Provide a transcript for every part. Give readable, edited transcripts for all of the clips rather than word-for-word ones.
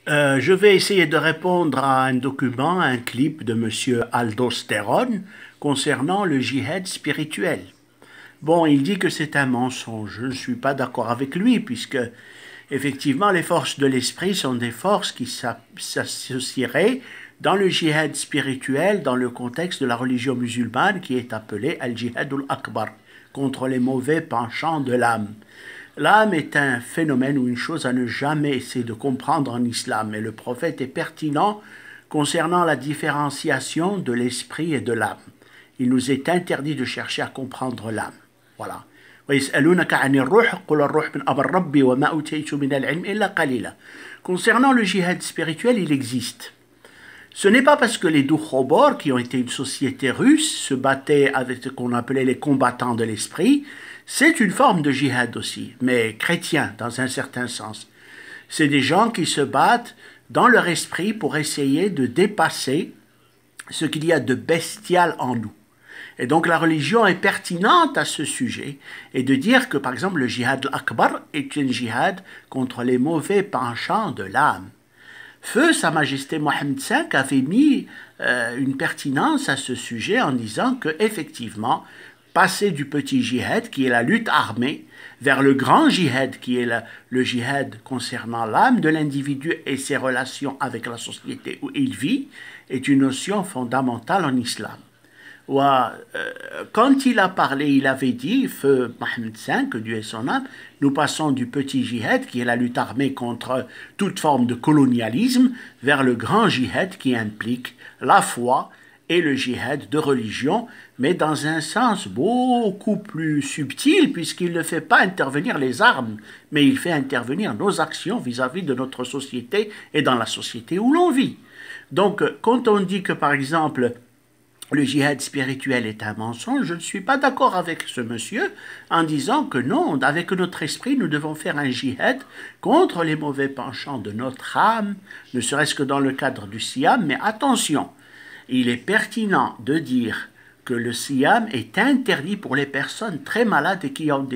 Je vais essayer de répondre à un document, un clip de Monsieur Aldosteron concernant le djihad spirituel. Bon, il dit que c'est un mensonge. Je ne suis pas d'accord avec lui puisque, effectivement, les forces de l'esprit sont des forces qui s'associeraient dans le djihad spirituel dans le contexte de la religion musulmane qui est appelée Al-Jihad al-Akbar, contre les mauvais penchants de l'âme. L'âme est un phénomène ou une chose à ne jamais essayer de comprendre en islam, et le prophète est pertinent concernant la différenciation de l'esprit et de l'âme. Il nous est interdit de chercher à comprendre l'âme. Voilà. Concernant le djihad spirituel, il existe. Ce n'est pas parce que les Doukhobor, qui ont été une société russe, se battaient avec ce qu'on appelait les combattants de l'esprit. C'est une forme de djihad aussi, mais chrétien dans un certain sens. C'est des gens qui se battent dans leur esprit pour essayer de dépasser ce qu'il y a de bestial en nous. Et donc la religion est pertinente à ce sujet, et de dire que par exemple le djihad al-Akbar est un djihad contre les mauvais penchants de l'âme. Feu Sa Majesté Mohammed V avait mis une pertinence à ce sujet en disant que effectivement, passer du petit djihad qui est la lutte armée vers le grand djihad qui est le djihad concernant l'âme de l'individu et ses relations avec la société où il vit est une notion fondamentale en islam. Quand il a parlé, il avait dit, feu Mohammed V, que Dieu est son âme, nous passons du petit djihad, qui est la lutte armée contre toute forme de colonialisme, vers le grand djihad qui implique la foi et le djihad de religion, mais dans un sens beaucoup plus subtil, puisqu'il ne fait pas intervenir les armes, mais il fait intervenir nos actions vis-à-vis de notre société et dans la société où l'on vit. Donc, quand on dit que, par exemple, le djihad spirituel est un mensonge, je ne suis pas d'accord avec ce monsieur en disant que non, avec notre esprit, nous devons faire un djihad contre les mauvais penchants de notre âme, ne serait-ce que dans le cadre du Siam, mais attention, il est pertinent de dire que le Siam est interdit pour les personnes très malades et qui ont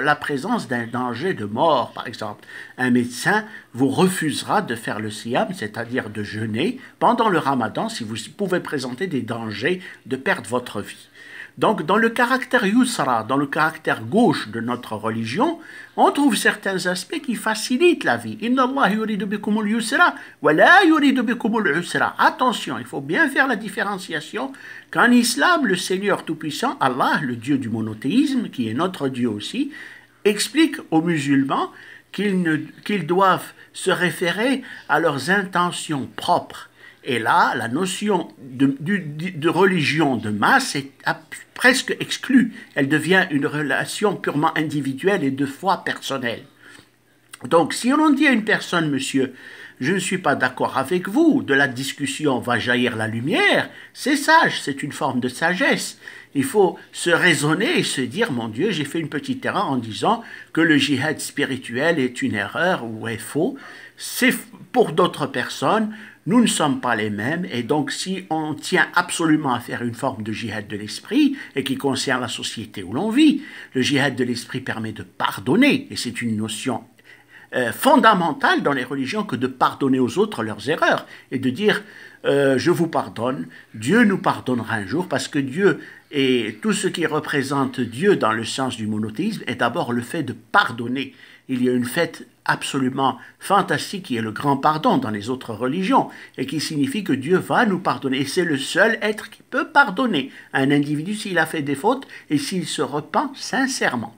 la présence d'un danger de mort, par exemple. Un médecin vous refusera de faire le Siam, c'est-à-dire de jeûner, pendant le Ramadan si vous pouvez présenter des dangers de perdre votre vie. Donc, dans le caractère yusra, dans le caractère gauche de notre religion, on trouve certains aspects qui facilitent la vie. Inna Allah yuridu bikumul yusra wa la yuridu bikumul usra. Attention, il faut bien faire la différenciation qu'en islam, le Seigneur Tout-Puissant, Allah, le Dieu du monothéisme, qui est notre Dieu aussi, explique aux musulmans qu'ils doivent se référer à leurs intentions propres. Et là, la notion de religion de masse est presque exclue. Elle devient une relation purement individuelle et de foi personnelle. Donc, si on dit à une personne, monsieur, je ne suis pas d'accord avec vous, de la discussion va jaillir la lumière, c'est sage, c'est une forme de sagesse. Il faut se raisonner et se dire, mon Dieu, j'ai fait une petite erreur en disant que le djihad spirituel est une erreur ou est faux. C'est pour d'autres personnes. Nous ne sommes pas les mêmes, et donc si on tient absolument à faire une forme de djihad de l'esprit, et qui concerne la société où l'on vit, le djihad de l'esprit permet de pardonner, et c'est une notion fondamentale dans les religions que de pardonner aux autres leurs erreurs, et de dire je vous pardonne, Dieu nous pardonnera un jour, parce que Dieu et tout ce qui représente Dieu dans le sens du monothéisme est d'abord le fait de pardonner. Il y a une fête absolument fantastique qui est le grand pardon dans les autres religions et qui signifie que Dieu va nous pardonner. Et c'est le seul être qui peut pardonner à un individu s'il a fait des fautes et s'il se repent sincèrement.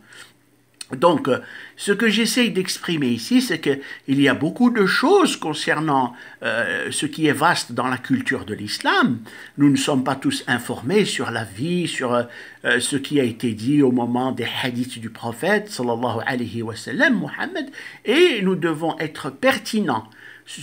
Donc, ce que j'essaye d'exprimer ici, c'est qu'il y a beaucoup de choses concernant ce qui est vaste dans la culture de l'islam. Nous ne sommes pas tous informés sur la vie, sur ce qui a été dit au moment des hadiths du prophète, sallallahu alayhi wa sallam, Mohammed, et nous devons être pertinents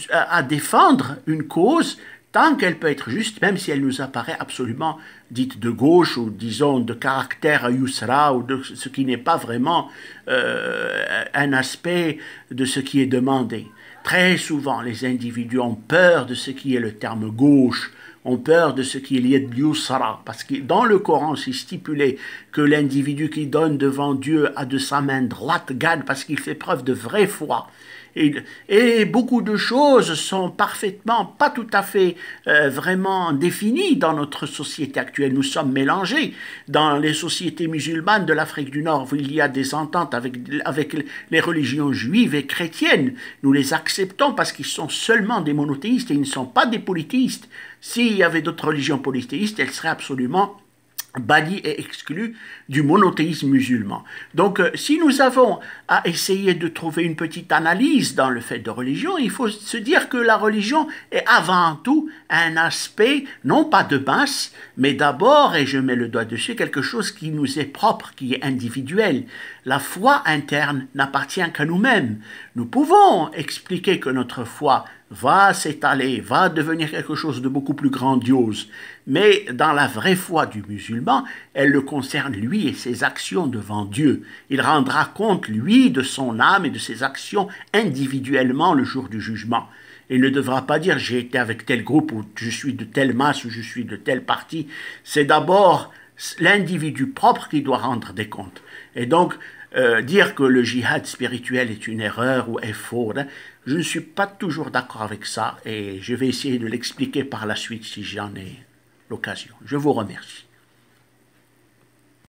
à défendre une cause tant qu'elle peut être juste, même si elle nous apparaît absolument dite de gauche ou disons de caractère yusra ou de ce qui n'est pas vraiment un aspect de ce qui est demandé. Très souvent, les individus ont peur de ce qui est le terme gauche, ont peur de ce qui est lié de yusra, parce que dans le Coran, c'est stipulé que l'individu qui donne devant Dieu a de sa main droite gagne parce qu'il fait preuve de vraie foi. Et beaucoup de choses sont parfaitement, pas tout à fait vraiment définies dans notre société actuelle. Nous sommes mélangés. Dans les sociétés musulmanes de l'Afrique du Nord, où il y a des ententes avec les religions juives et chrétiennes. Nous les acceptons parce qu'ils sont seulement des monothéistes et ils ne sont pas des polythéistes. S'il y avait d'autres religions polythéistes, elles seraient absolument banni et exclu du monothéisme musulman. Donc, si nous avons à essayer de trouver une petite analyse dans le fait de religion, il faut se dire que la religion est avant tout un aspect, non pas de masse, mais d'abord, et je mets le doigt dessus, quelque chose qui nous est propre, qui est individuel. La foi interne n'appartient qu'à nous-mêmes. Nous pouvons expliquer que notre foi va s'étaler, va devenir quelque chose de beaucoup plus grandiose. Mais dans la vraie foi du musulman, elle le concerne lui et ses actions devant Dieu. Il rendra compte, lui, de son âme et de ses actions individuellement le jour du jugement. Il ne devra pas dire « j'ai été avec tel groupe » ou « je suis de telle masse » ou « je suis de tel parti ». C'est d'abord l'individu propre qui doit rendre des comptes. Et donc, dire que le djihad spirituel est une erreur ou est faux, je ne suis pas toujours d'accord avec ça et je vais essayer de l'expliquer par la suite si j'en ai l'occasion. Je vous remercie.